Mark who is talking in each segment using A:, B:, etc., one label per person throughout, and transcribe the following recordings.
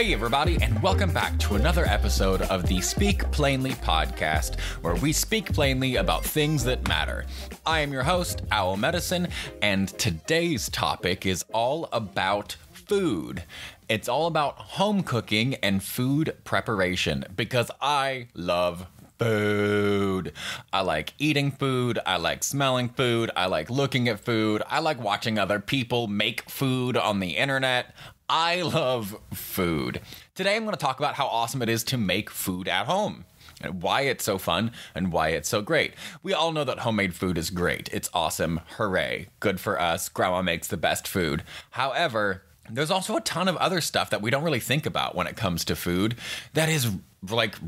A: Hey everybody, and welcome back to another episode of the Speak Plainly podcast, where we speak plainly about things that matter. I am your host, Owl Medicine, and today's topic is all about food. It's all about home cooking and food preparation, because I love food. I like eating food, I like smelling food, I like looking at food, I like watching other people make food on the internet. I love food. Today I'm going to talk about how awesome it is to make food at home, and why it's so fun and why it's so great. We all know that homemade food is great. It's awesome. Hooray. Good for us. Grandma makes the best food. However, there's also a ton of other stuff that we don't really think about when it comes to food that is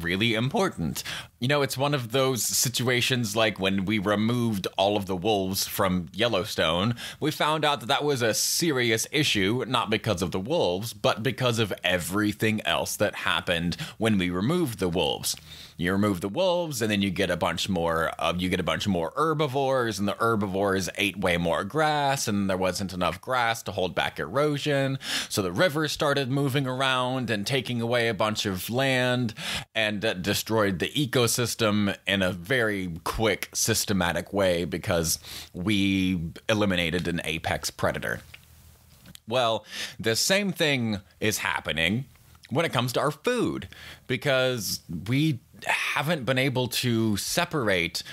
A: really important. You know, it's one of those situations like when we removed all of the wolves from Yellowstone. We found out that that was a serious issue, not because of the wolves, but because of everything else that happened when we removed the wolves. You remove the wolves, and then you get a bunch more herbivores, and the herbivores ate way more grass, and there wasn't enough grass to hold back erosion. So the rivers started moving around and taking away a bunch of land, and destroyed the ecosystem in a very quick, systematic way because we eliminated an apex predator. Well, the same thing is happening when it comes to our food, because we haven't been able to separate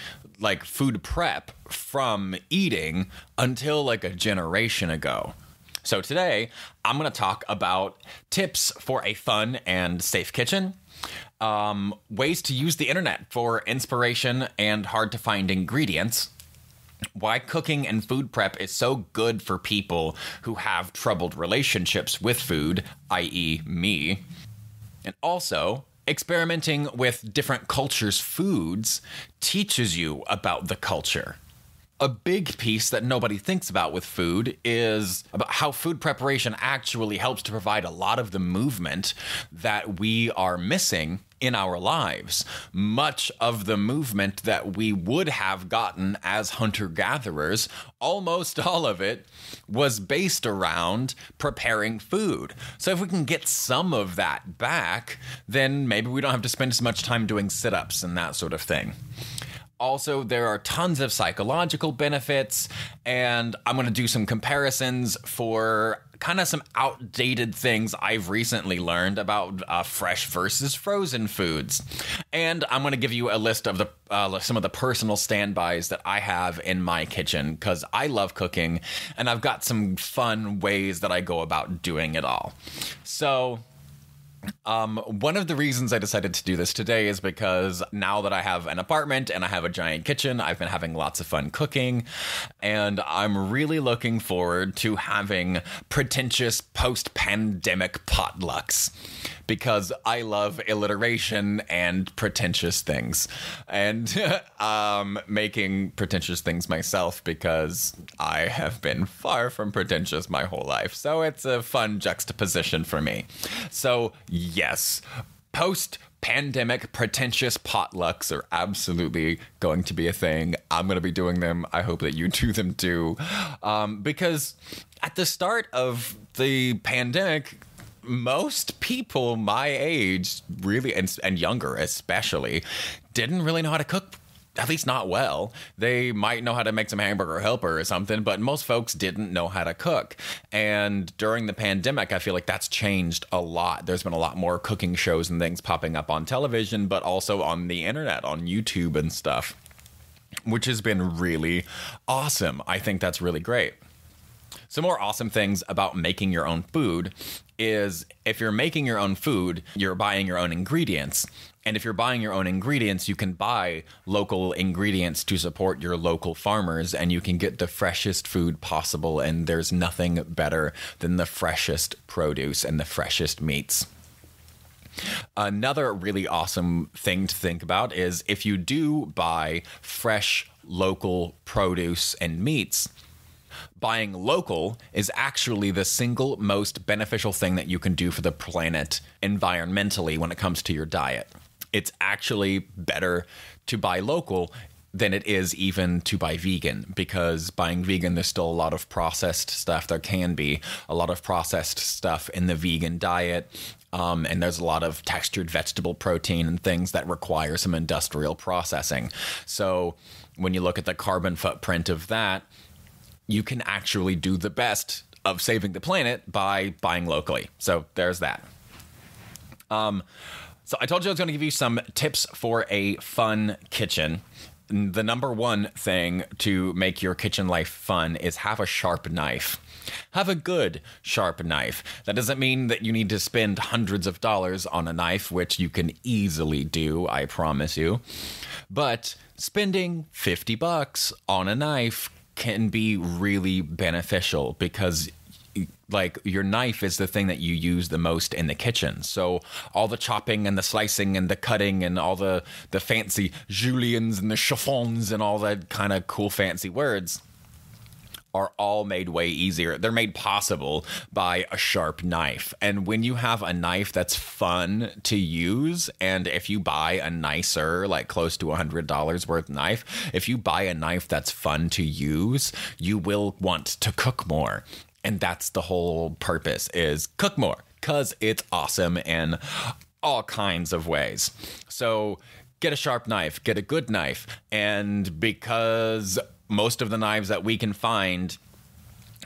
A: food prep from eating until a generation ago. So today I'm going to talk about tips for a fun and safe kitchen, ways to use the internet for inspiration and hard to find ingredients, why cooking and food prep is so good for people who have troubled relationships with food, i.e. me, and also experimenting with different cultures' foods teaches you about the culture. A big piece that nobody thinks about with food is about how food preparation actually helps to provide a lot of the movement that we are missing in our lives. Much of the movement that we would have gotten as hunter-gatherers, almost all of it, was based around preparing food. So if we can get some of that back, then maybe we don't have to spend as much time doing sit-ups and that sort of thing. Also, there are tons of psychological benefits, and I'm going to do some comparisons for kind of some outdated things I've recently learned about fresh versus frozen foods. And I'm going to give you a list of some of the personal standbys that I have in my kitchen, because I love cooking, and I've got some fun ways that I go about doing it all. So one of the reasons I decided to do this today is because now that I have an apartment and I have a giant kitchen, I've been having lots of fun cooking, and I'm really looking forward to having pretentious post-pandemic potlucks, because I love alliteration and pretentious things, and making pretentious things myself, because I have been far from pretentious my whole life. So it's a fun juxtaposition for me. So yes, post-pandemic pretentious potlucks are absolutely going to be a thing. I'm going to be doing them. I hope that you do them too. Because at the start of the pandemic, most people my age, really, and younger especially, didn't really know how to cook. At least not well. They might know how to make some hamburger helper or something, but most folks didn't know how to cook. And during the pandemic, I feel like that's changed a lot. There's been a lot more cooking shows and things popping up on television, but also on the internet, on YouTube and stuff, which has been really awesome. I think that's really great. Some more awesome things about making your own food is if you're making your own food, you're buying your own ingredients. And if you're buying your own ingredients, you can buy local ingredients to support your local farmers, and you can get the freshest food possible. And there's nothing better than the freshest produce and the freshest meats. Another really awesome thing to think about is if you do buy fresh local produce and meats, buying local is actually the single most beneficial thing that you can do for the planet environmentally when it comes to your diet. It's actually better to buy local than it is even to buy vegan, because buying vegan, there's still a lot of processed stuff. There can be a lot of processed stuff in the vegan diet. And there's a lot of textured vegetable protein and things that require some industrial processing. So when you look at the carbon footprint of that, you can actually do the best of saving the planet by buying locally. So there's that. So I told you I was going to give you some tips for a fun kitchen. The number one thing to make your kitchen life fun is have a sharp knife. Have a good sharp knife. That doesn't mean that you need to spend hundreds of dollars on a knife, which you can easily do, I promise you. But spending $50 on a knife can be really beneficial, because like your knife is the thing that you use the most in the kitchen. So all the chopping and the slicing and the cutting and all the fancy juliennes and the chiffons and all that kind of cool fancy words are all made way easier. They're made possible by a sharp knife. And when you have a knife that's fun to use, and if you buy a nicer, like close to $100 worth knife, if you buy a knife that's fun to use, you will want to cook more. And that's the whole purpose, is cook more, because it's awesome in all kinds of ways. So get a sharp knife, get a good knife. And because most of the knives that we can find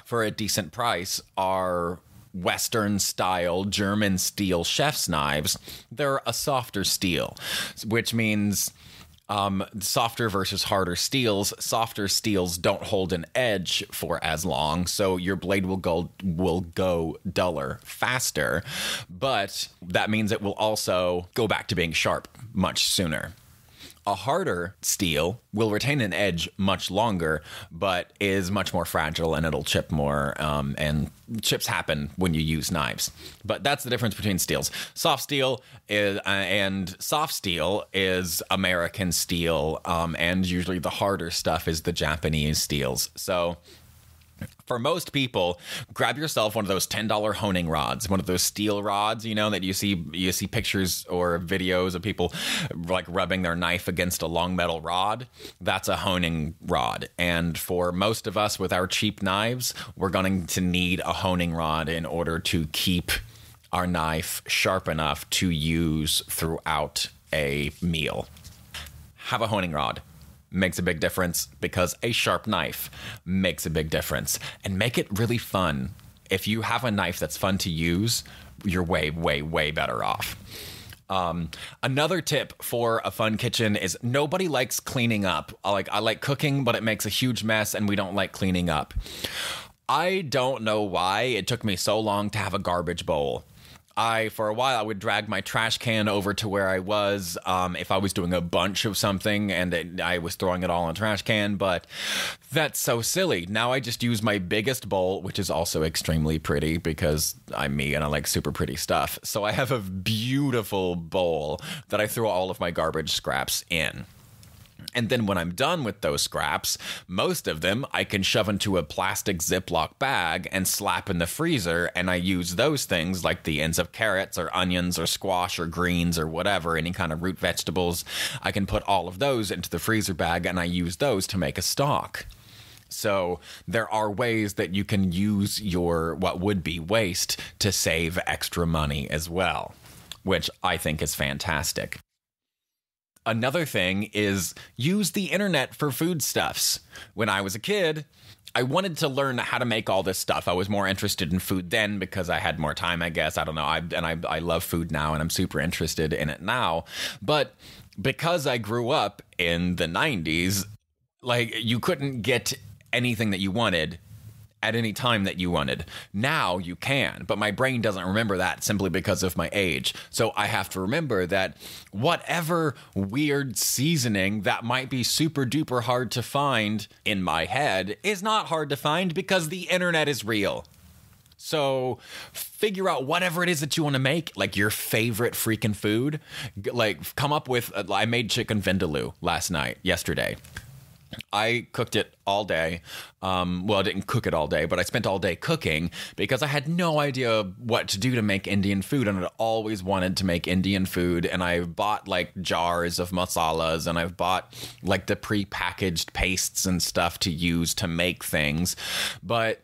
A: for a decent price are Western style German steel chef's knives, they're a softer steel, which means softer versus harder steels. Softer steels don't hold an edge for as long, so your blade will go duller faster, but that means it will also go back to being sharp much sooner. A harder steel will retain an edge much longer, but is much more fragile, and it'll chip more, and chips happen when you use knives. But that's the difference between steels. Soft steel is and soft steel is American steel, and usually the harder stuff is the Japanese steels. So for most people, grab yourself one of those $10 honing rods, one of those steel rods, you know, that you see pictures or videos of people like rubbing their knife against a long metal rod. That's a honing rod. And for most of us with our cheap knives, we're going to need a honing rod in order to keep our knife sharp enough to use throughout a meal. Have a honing rod. Makes a big difference, because a sharp knife makes a big difference. And make it really fun. If you have a knife that's fun to use, you're way, way, way better off. Another tip for a fun kitchen is nobody likes cleaning up. I like cooking, but it makes a huge mess, and we don't like cleaning up. I don't know why it took me so long to have a garbage bowl. For a while, I would drag my trash can over to where I was if I was doing a bunch of something and I was throwing it all in a trash can, but that's so silly. Now I just use my biggest bowl, which is also extremely pretty because I'm me and I like super pretty stuff. So I have a beautiful bowl that I throw all of my garbage scraps in. And then when I'm done with those scraps, most of them I can shove into a plastic Ziploc bag and slap in the freezer, and I use those things like the ends of carrots or onions or squash or greens or whatever, any kind of root vegetables. I can put all of those into the freezer bag, and I use those to make a stock. So there are ways that you can use your what would be waste to save extra money as well, which I think is fantastic. Another thing is use the internet for foodstuffs. When I was a kid, I wanted to learn how to make all this stuff. I was more interested in food then because I had more time, I guess. I don't know. I love food now, and I'm super interested in it now. But because I grew up in the 90s, like, you couldn't get anything that you wanted at any time that you wanted. Now you can, but my brain doesn't remember that simply because of my age. So I have to remember that whatever weird seasoning that might be super duper hard to find in my head is not hard to find because the internet is real. So figure out whatever it is that you want to make, like your favorite freaking food. Like, come up with, I made chicken vindaloo yesterday. I cooked it all day. Well, I didn't cook it all day, but I spent all day cooking because I had no idea what to do to make Indian food. And I'd always wanted to make Indian food. And I bought like jars of masalas, and I've bought like the pre-packaged pastes and stuff to use to make things. But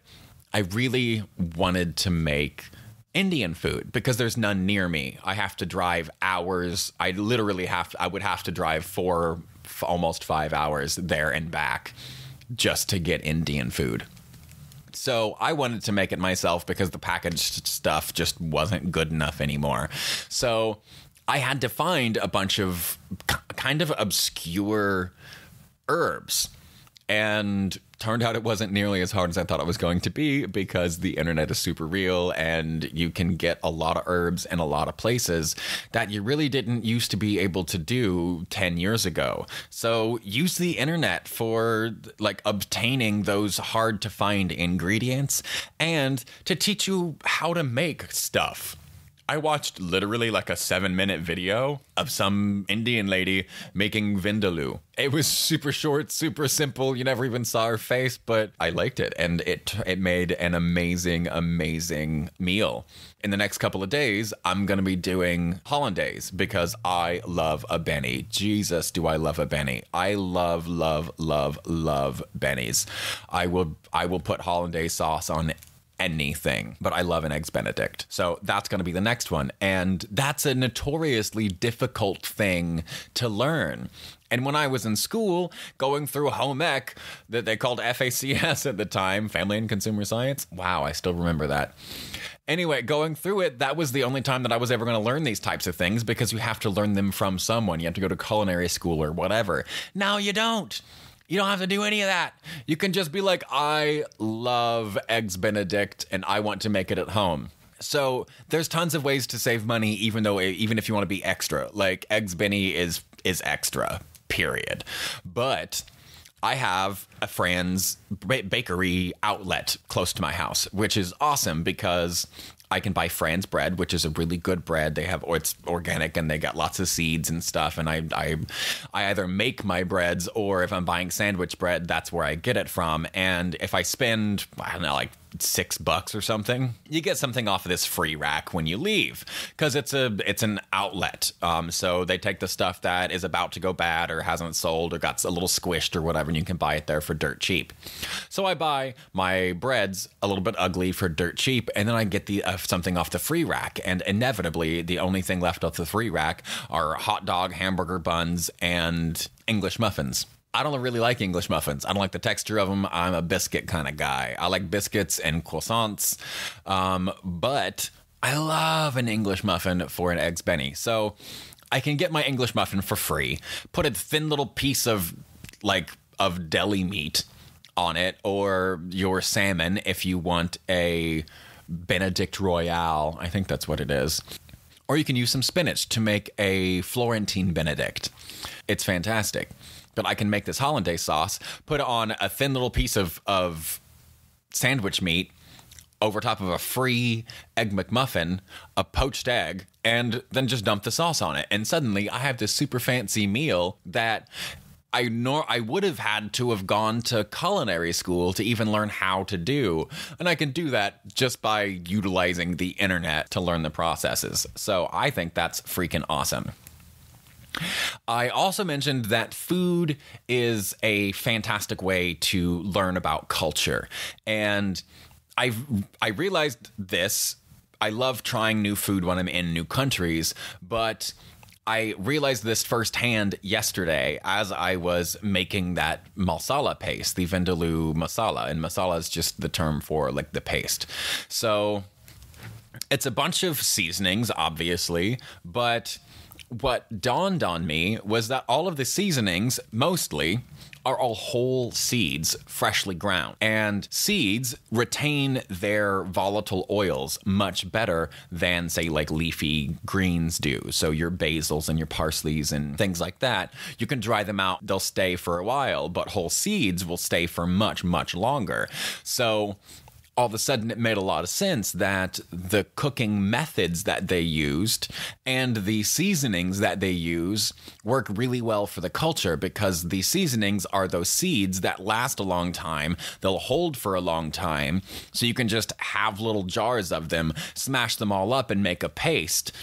A: I really wanted to make Indian food because there's none near me. I have to drive hours. I would have to drive almost 5 hours there and back just to get Indian food. So I wanted to make it myself because the packaged stuff just wasn't good enough anymore. So I had to find a bunch of kind of obscure herbs. And turned out it wasn't nearly as hard as I thought it was going to be because the internet is super real and you can get a lot of herbs in a lot of places that you really didn't used to be able to do 10 years ago. So use the internet for like obtaining those hard to find ingredients and to teach you how to make stuff. I watched literally like a 7-minute video of some Indian lady making vindaloo. It was super short, super simple. You never even saw her face, but I liked it. And it made an amazing, amazing meal. In the next couple of days, I'm going to be doing hollandaise because I love a Benny. Jesus, do I love a Benny. I love, love, love, love Bennies. I will put hollandaise sauce on anything, but I love an Eggs Benedict. So that's going to be the next one. And that's a notoriously difficult thing to learn. And when I was in school, going through home ec, that they called FACS at the time, Family and Consumer Science. Wow, I still remember that. Anyway, going through it, that was the only time that I was ever going to learn these types of things because you have to learn them from someone. You have to go to culinary school or whatever. Now you don't. You don't have to do any of that. You can just be like, I love Eggs Benedict and I want to make it at home. So there's tons of ways to save money, even if you want to be extra. Like Eggs Benny is extra, period. But I have a friend's bakery outlet close to my house, which is awesome because I can buy Fran's bread, which is a really good bread. It's organic and they got lots of seeds and stuff. And I either make my breads or if I'm buying sandwich bread, that's where I get it from. And if I spend, I don't know, like $6 or something, you get something off of this free rack when you leave because it's an outlet. So they take the stuff that is about to go bad or hasn't sold or got a little squished or whatever, and you can buy it there for dirt cheap. So I buy my breads a little bit ugly for dirt cheap, and then I get the something off the free rack. And inevitably, the only thing left off the free rack are hot dog, hamburger buns, and English muffins. I don't really like English muffins. I don't like the texture of them. I'm a biscuit kind of guy. I like biscuits and croissants, but I love an English muffin for an Eggs Benny. So I can get my English muffin for free, put a thin little piece of deli meat on it, or your salmon if you want a Benedict Royale. I think that's what it is. Or you can use some spinach to make a Florentine Benedict. It's fantastic. But I can make this hollandaise sauce, put it on a thin little piece of sandwich meat over top of a free Egg McMuffin, a poached egg, and then just dump the sauce on it. And suddenly I have this super fancy meal that I would have had to have gone to culinary school to even learn how to do. And I can do that just by utilizing the internet to learn the processes. So I think that's freaking awesome. I also mentioned that food is a fantastic way to learn about culture. And I realized this. I love trying new food when I'm in new countries, but I realized this firsthand yesterday as I was making that masala paste, the vindaloo masala. And masala is just the term for like the paste. So it's a bunch of seasonings, obviously, but what dawned on me was that all of the seasonings, mostly, are all whole seeds, freshly ground. And seeds retain their volatile oils much better than, say, like leafy greens do. So your basils and your parsleys and things like that, you can dry them out. They'll stay for a while, but whole seeds will stay for much, much longer. So all of a sudden it made a lot of sense that the cooking methods that they used and the seasonings that they use work really well for the culture, because the seasonings are those seeds that last a long time. They'll hold for a long time. So you can just have little jars of them, smash them all up and make a paste.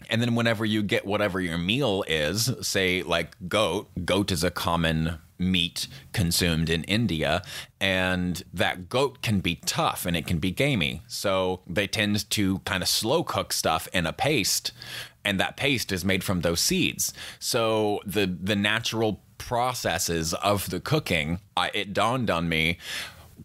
A: And then whenever you get whatever your meal is, say like goat is a common meat consumed in India, and that goat can be tough and it can be gamey. So they tend to kind of slow cook stuff in a paste, and that paste is made from those seeds. So the natural processes of the cooking, it dawned on me,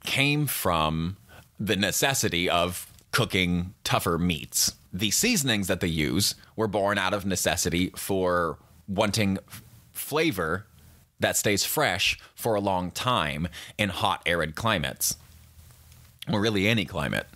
A: came from the necessity of cooking tougher meats. The seasonings that they use were born out of necessity for wanting flavor that stays fresh for a long time in hot, arid climates. Or really any climate,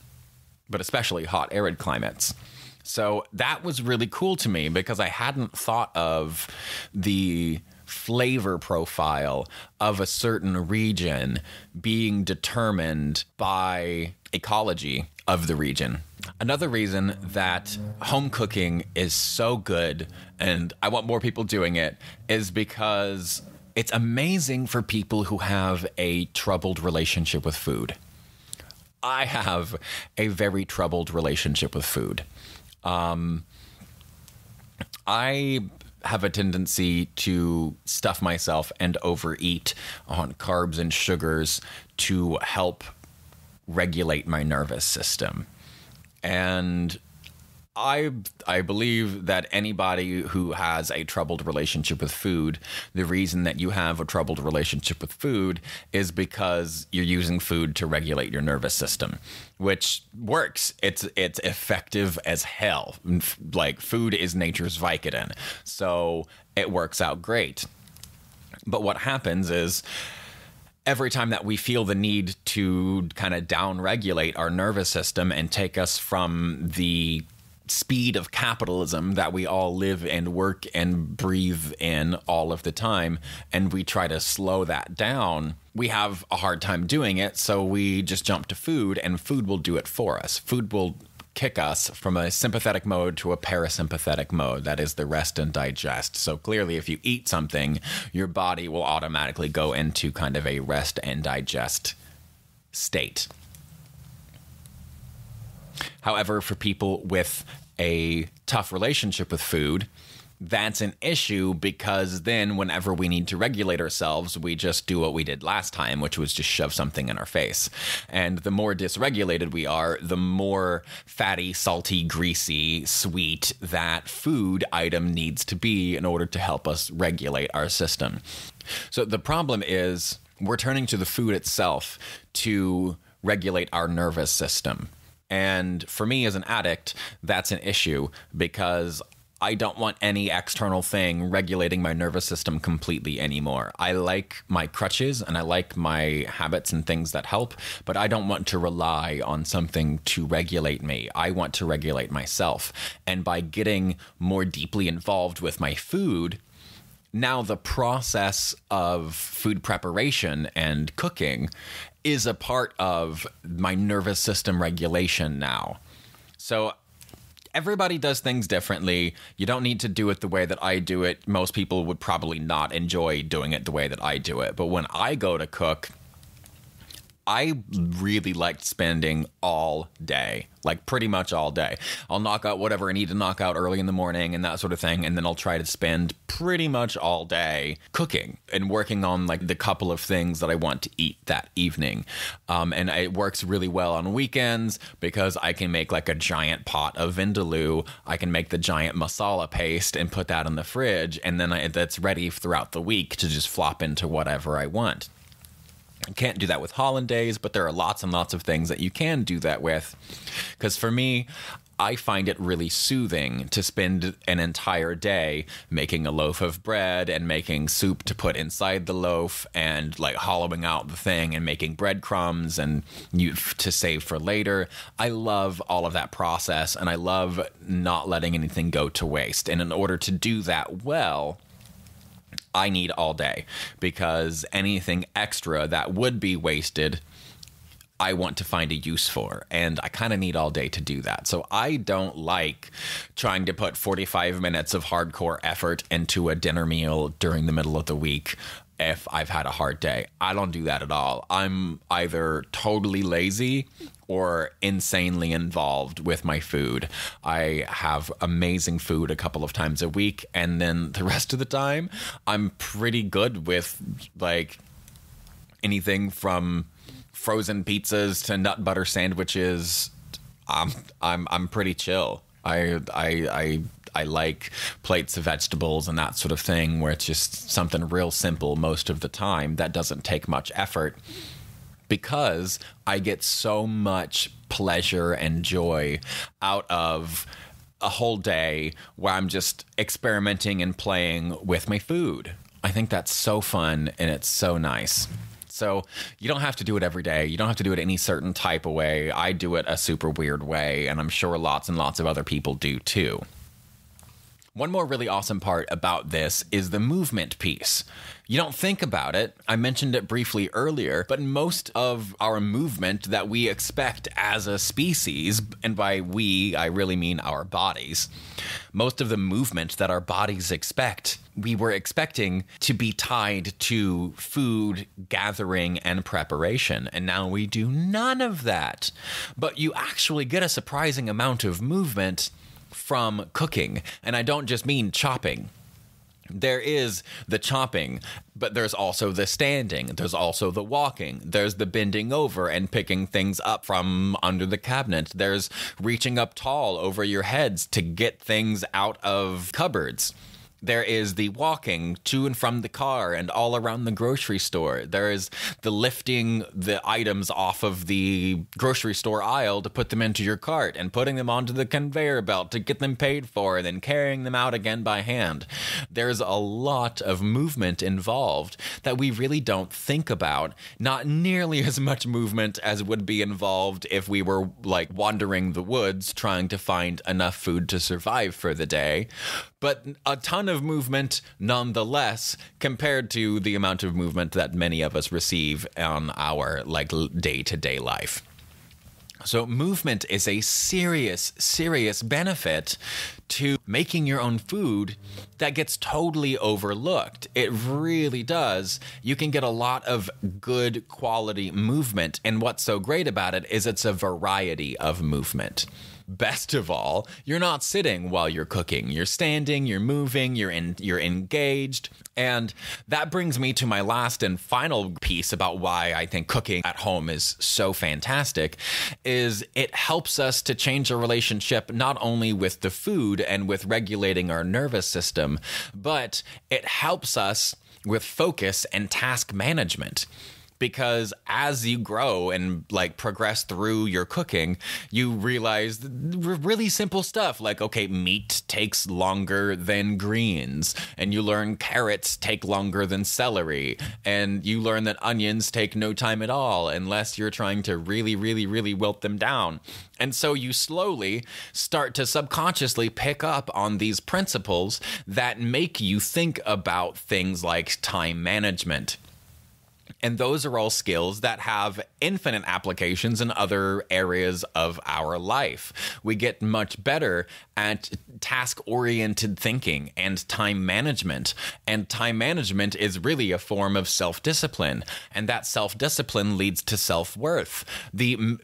A: but especially hot, arid climates. So that was really cool to me, because I hadn't thought of the flavor profile of a certain region being determined by ecology of the region. Another reason that home cooking is so good, and I want more people doing it, is because it's amazing for people who have a troubled relationship with food. I have a very troubled relationship with food. I have a tendency to stuff myself and overeat on carbs and sugars to help regulate my nervous system. And I believe that anybody who has a troubled relationship with food, the reason that you have a troubled relationship with food is because you're using food to regulate your nervous system, which works. It's effective as hell. Like, food is nature's Vicodin, so it works out great. But what happens is, every time that we feel the need to kind of down-regulate our nervous system and take us from the speed of capitalism that we all live and work and breathe in all of the time, and we try to slow that down, we have a hard time doing it, so we just jump to food, and food will do it for us. Food will kick us from a sympathetic mode to a parasympathetic mode. That is the rest and digest. So clearly, if you eat something, your body will automatically go into kind of a rest and digest state. However, for people with a tough relationship with food, that's an issue, because then whenever we need to regulate ourselves, we just do what we did last time, which was just shove something in our face. And the more dysregulated we are, the more fatty, salty, greasy, sweet that food item needs to be in order to help us regulate our system. So the problem is we're turning to the food itself to regulate our nervous system. And for me as an addict, that's an issue, because I don't want any external thing regulating my nervous system completely anymore. I like my crutches and I like my habits and things that help, but I don't want to rely on something to regulate me. I want to regulate myself. And by getting more deeply involved with my food, now the process of food preparation and cooking is a part of my nervous system regulation now. So everybody does things differently. You don't need to do it the way that I do it. Most people would probably not enjoy doing it the way that I do it. But when I go to cook, I really liked spending all day, like pretty much all day. I'll knock out whatever I need to knock out early in the morning and that sort of thing. And then I'll try to spend pretty much all day cooking and working on like the couple of things that I want to eat that evening. And it works really well on weekends because I can make like a giant pot of vindaloo. I can make the giant masala paste and put that in the fridge. And then that's ready throughout the week to just flop into whatever I want. You can't do that with hollandaise, but there are lots and lots of things that you can do that with. Because for me, I find it really soothing to spend an entire day making a loaf of bread and making soup to put inside the loaf and like hollowing out the thing and making breadcrumbs and to save for later. I love all of that process, and I love not letting anything go to waste. And in order to do that well, I need all day, because anything extra that would be wasted I want to find a use for, and I kind of need all day to do that. So I don't like trying to put 45 minutes of hardcore effort into a dinner meal during the middle of the week if I've had a hard day. I don't do that at all. I'm either totally lazy or insanely involved with my food. I have amazing food a couple of times a week, and then the rest of the time, I'm pretty good with like anything from frozen pizzas to nut butter sandwiches. I'm pretty chill. I like plates of vegetables and that sort of thing, where it's just something real simple most of the time that doesn't take much effort, because I get so much pleasure and joy out of a whole day where I'm just experimenting and playing with my food. I think that's so fun and it's so nice. So you don't have to do it every day. You don't have to do it any certain type of way. I do it a super weird way, and I'm sure lots and lots of other people do too. One more really awesome part about this is the movement piece. You don't think about it. I mentioned it briefly earlier, but most of our movement that we expect as a species, and by we, I really mean our bodies, most of the movement that our bodies expect, we were expecting to be tied to food, gathering, and preparation. And now we do none of that. But you actually get a surprising amount of movement from cooking. And I don't just mean chopping. There is the chopping, but there's also the standing. There's also the walking. There's the bending over and picking things up from under the cabinet. There's reaching up tall over your heads to get things out of cupboards. There is the walking to and from the car and all around the grocery store. There is the lifting the items off of the grocery store aisle to put them into your cart and putting them onto the conveyor belt to get them paid for and then carrying them out again by hand. There's a lot of movement involved that we really don't think about. Not nearly as much movement as would be involved if we were like wandering the woods trying to find enough food to survive for the day. But a ton of movement nonetheless, compared to the amount of movement that many of us receive on our like day-to-day life. So movement is a serious, serious benefit to making your own food that gets totally overlooked. It really does. You can get a lot of good quality movement, and what's so great about it is it's a variety of movement. Best of all, you're not sitting while you're cooking. You're standing, you're moving, you're engaged. And that brings me to my last and final piece about why I think cooking at home is so fantastic, is it helps us to change our relationship not only with the food and with regulating our nervous system, but it helps us with focus and task management. Because as you grow and like progress through your cooking, you realize really simple stuff like, okay, meat takes longer than greens, and you learn carrots take longer than celery, and you learn that onions take no time at all unless you're trying to really, really, really wilt them down. And so you slowly start to subconsciously pick up on these principles that make you think about things like time management. And those are all skills that have infinite applications in other areas of our life. We get much better at task-oriented thinking and time management. And time management is really a form of self-discipline. And that self-discipline leads to self-worth.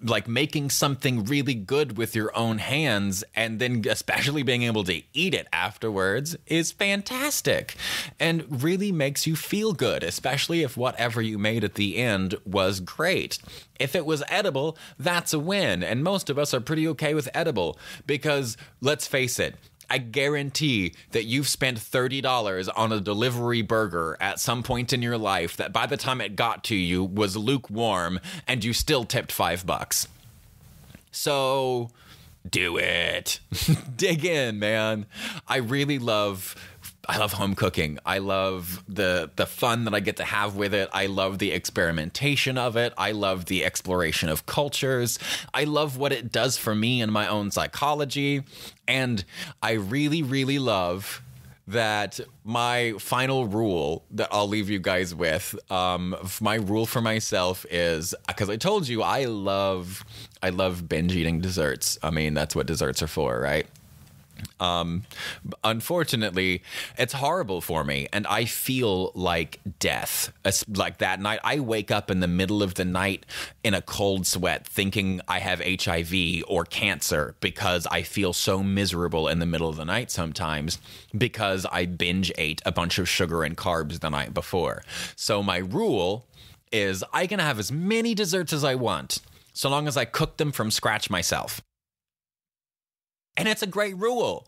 A: Like making something really good with your own hands and then especially being able to eat it afterwards is fantastic and really makes you feel good, especially if whatever you made at the end was great. If it was edible, that's a win. And most of us are pretty okay with edible because, let's face it, I guarantee that you've spent $30 on a delivery burger at some point in your life that by the time it got to you was lukewarm and you still tipped $5. So do it. Dig in, man. I love home cooking. I love the fun that I get to have with it. I love the experimentation of it. I love the exploration of cultures. I love what it does for me and my own psychology. And I really, really love that my final rule that I'll leave you guys with, my rule for myself is, because I told you I love binge eating desserts. I mean, that's what desserts are for, right? Unfortunately, it's horrible for me, and I feel like death. Like that night, I wake up in the middle of the night in a cold sweat thinking I have HIV or cancer because I feel so miserable in the middle of the night sometimes because I binge ate a bunch of sugar and carbs the night before. So my rule is I can have as many desserts as I want so long as I cook them from scratch myself. And it's a great rule.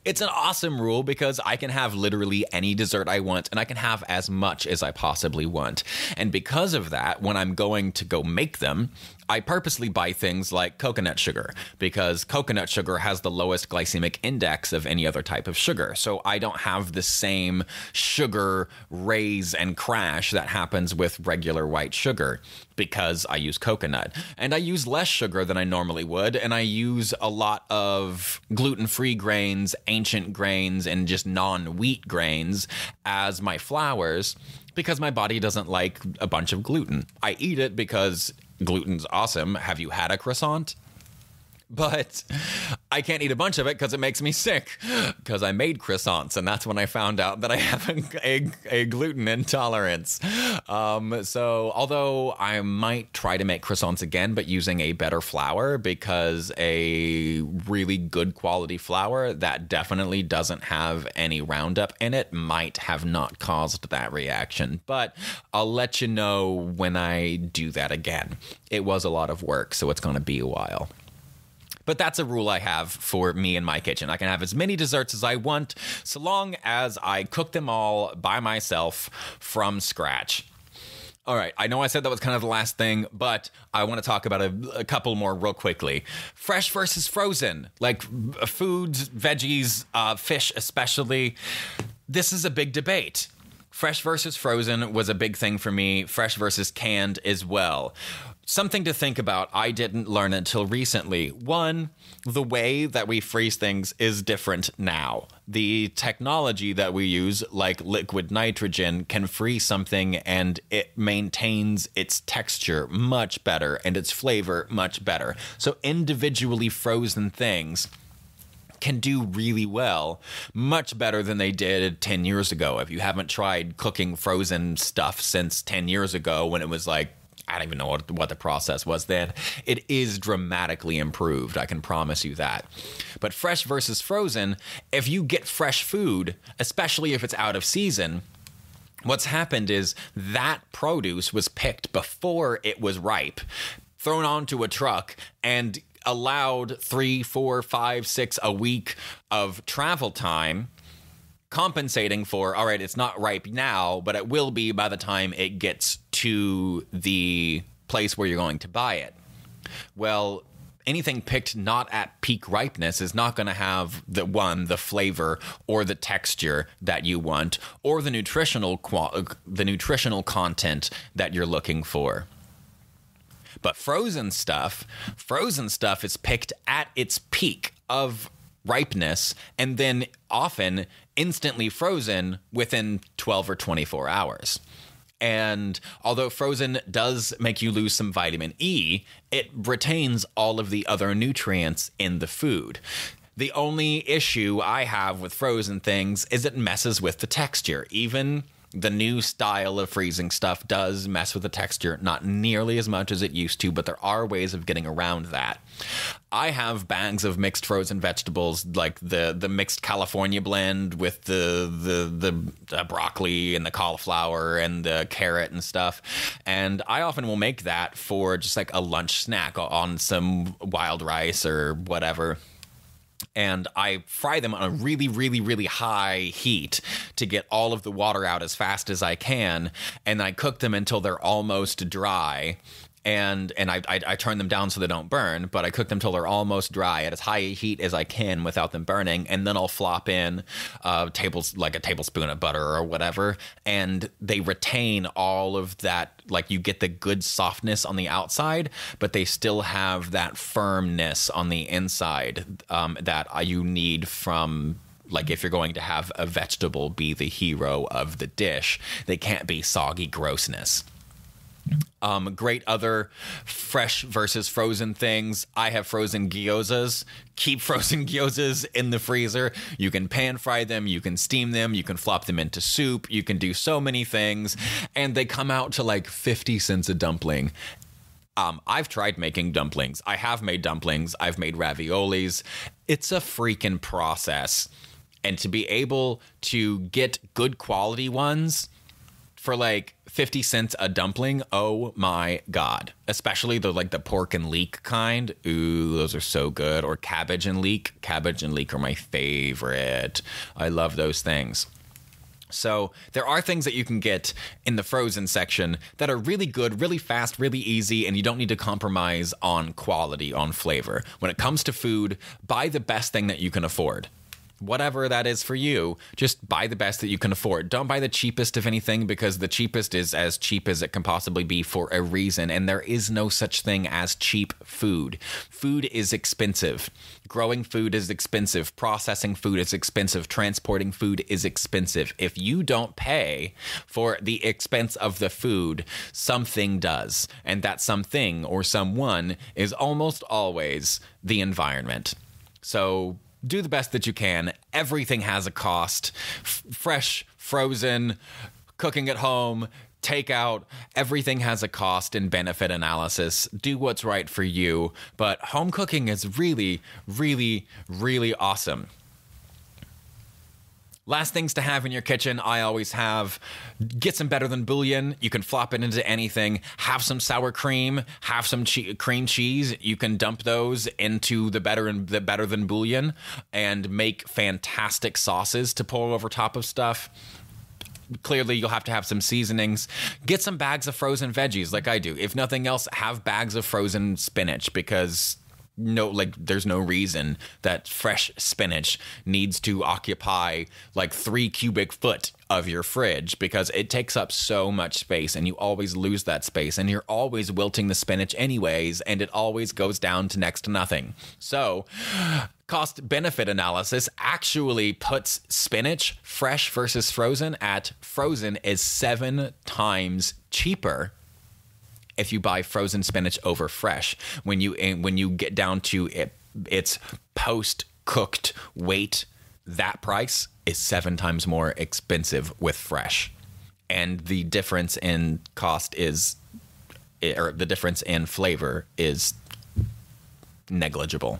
A: It's an awesome rule because I can have literally any dessert I want, and I can have as much as I possibly want. And because of that, when I'm going to go make them, I purposely buy things like coconut sugar because coconut sugar has the lowest glycemic index of any other type of sugar. So I don't have the same sugar raise and crash that happens with regular white sugar because I use coconut. And I use less sugar than I normally would, and I use a lot of gluten-free grains, ancient grains, and just non-wheat grains as my flours because my body doesn't like a bunch of gluten. I eat it because gluten's awesome. Have you had a croissant? But I can't eat a bunch of it because it makes me sick because I made croissants, and that's when I found out that I have a gluten intolerance. So although I might try to make croissants again, but using a better flour, because a really good quality flour that definitely doesn't have any Roundup in it might have not caused that reaction. But I'll let you know when I do that again. It was a lot of work, so it's going to be a while. But that's a rule I have for me in my kitchen. I can have as many desserts as I want, so long as I cook them all by myself from scratch. All right, I know I said that was kind of the last thing, but I want to talk about a couple more real quickly. Fresh versus frozen, like foods, veggies, fish especially. This is a big debate. Fresh versus frozen was a big thing for me. Fresh versus canned as well. Something to think about. I didn't learn until recently. One, the way that we freeze things is different now. The technology that we use, like liquid nitrogen, can freeze something and it maintains its texture much better and its flavor much better. So individually frozen things can do really well, much better than they did 10 years ago. If you haven't tried cooking frozen stuff since 10 years ago when it was like, I don't even know what the process was then. It is dramatically improved. I can promise you that. But fresh versus frozen, if you get fresh food, especially if it's out of season, what's happened is that produce was picked before it was ripe, thrown onto a truck, and allowed 3, 4, 5, 6 a week of travel time, compensating for, all right, it's not ripe now, but it will be by the time it gets to the place where you're going to buy it. Well, anything picked not at peak ripeness is not going to have the flavor or the texture that you want, or the nutritional content that you're looking for. But frozen stuff is picked at its peak of ripeness and then often instantly frozen within 12 or 24 hours. And although frozen does make you lose some vitamin E, it retains all of the other nutrients in the food. The only issue I have with frozen things is it messes with the texture. Even the new style of freezing stuff does mess with the texture, not nearly as much as it used to, but there are ways of getting around that. I have bags of mixed frozen vegetables, like the mixed California blend with the broccoli and the cauliflower and the carrot and stuff. And I often will make that for just like a lunch snack on some wild rice or whatever. And I fry them on a really, really, really high heat to get all of the water out as fast as I can. And I cook them until they're almost dry. And I turn them down so they don't burn, but I cook them till they're almost dry at as high a heat as I can without them burning. And then I'll flop in like a tablespoon of butter or whatever, and they retain all of that. Like, you get the good softness on the outside, but they still have that firmness on the inside that you need from Like, if you're going to have a vegetable be the hero of the dish, they can't be soggy grossness. Great other fresh versus frozen things. I have frozen gyozas. Keep frozen gyozas in the freezer. You can pan fry them. You can steam them. You can flop them into soup. You can do so many things. And they come out to like 50 cents a dumpling. I've tried making dumplings. I have made dumplings. I've made raviolis. It's a freaking process. And to be able to get good quality ones for like 50 cents a dumpling, oh my God. Especially the pork and leek kind. Ooh, those are so good. Or cabbage and leek. Cabbage and leek are my favorite. I love those things. So there are things that you can get in the frozen section that are really good, really fast, really easy, and you don't need to compromise on quality, on flavor. When it comes to food, buy the best thing that you can afford. Whatever that is for you, just buy the best that you can afford. Don't buy the cheapest of anything, because the cheapest is as cheap as it can possibly be for a reason, and there is no such thing as cheap food. Food is expensive. Growing food is expensive. Processing food is expensive. Transporting food is expensive. If you don't pay for the expense of the food, something does, and that something or someone is almost always the environment. So do the best that you can. Everything has a cost. Fresh, frozen, cooking at home, takeout, everything has a cost and benefit analysis. Do what's right for you. But home cooking is really, really, really awesome. Last things to have in your kitchen, I always have, get some Better Than bouillon. You can flop it into anything. Have some sour cream. Have some cream cheese. You can dump those into the Better Than bouillon and make fantastic sauces to pour over top of stuff. Clearly, you'll have to have some seasonings. Get some bags of frozen veggies like I do. If nothing else, have bags of frozen spinach, because there's no reason that fresh spinach needs to occupy like 3 cubic foot of your fridge, because it takes up so much space and you always lose that space, and you're always wilting the spinach anyways, and it always goes down to next to nothing. So cost benefit analysis actually puts spinach, fresh versus frozen, at frozen is 7 times cheaper if you buy frozen spinach over fresh. When you get down to its post-cooked weight, that price is 7 times more expensive with fresh. And the difference in cost or the difference in flavor is negligible.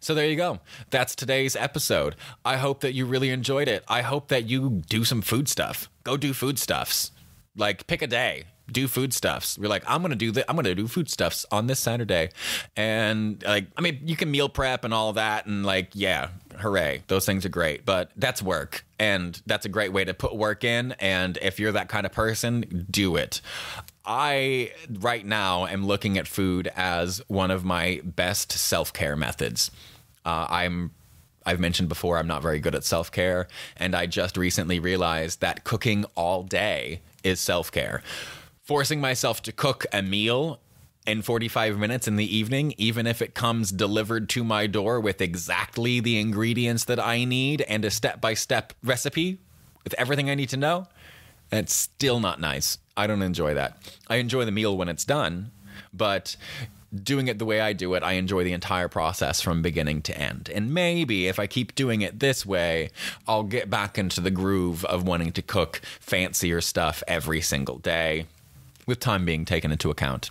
A: So there you go. That's today's episode. I hope that you really enjoyed it. I hope that you do some food stuff. Go do food stuffs. Like, pick a day. Do food stuffs. We're like, I'm gonna do food stuffs on this Saturday, and you can meal prep and all that, and hooray, those things are great, but that's work, and that's a great way to put work in. And if you're that kind of person, do it. I right now am looking at food as one of my best self-care methods. I've mentioned before, I'm not very good at self-care, and I just recently realized that cooking all day is self-care. Forcing myself to cook a meal in 45 minutes in the evening, even if it comes delivered to my door with exactly the ingredients that I need and a step-by-step recipe with everything I need to know, it's still not nice. I don't enjoy that. I enjoy the meal when it's done, but doing it the way I do it, I enjoy the entire process from beginning to end. And maybe if I keep doing it this way, I'll get back into the groove of wanting to cook fancier stuff every single day, with time being taken into account.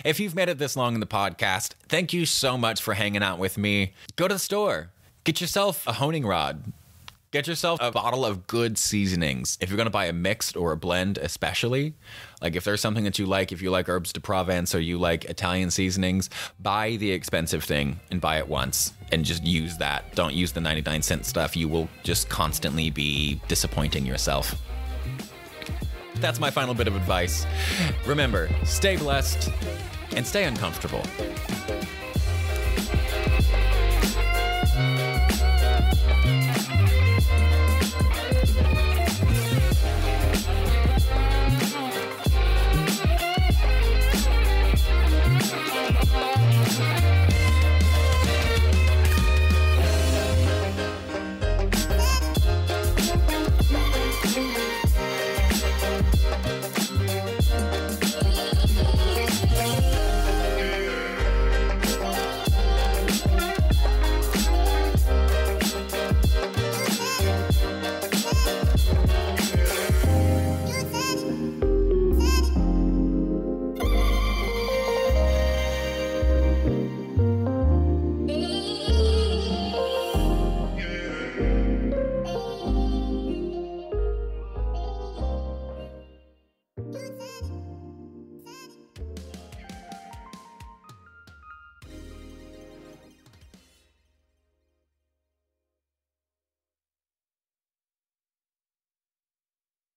A: If you've made it this long in the podcast, thank you so much for hanging out with me. Go to the store. Get yourself a honing rod. Get yourself a bottle of good seasonings. If you're going to buy a mixed or a blend especially, like if there's something that you like, if you like herbs de Provence or you like Italian seasonings, buy the expensive thing and buy it once and just use that. Don't use the 99-cent stuff. You will just constantly be disappointing yourself. That's my final bit of advice. Remember, stay blessed and stay uncomfortable.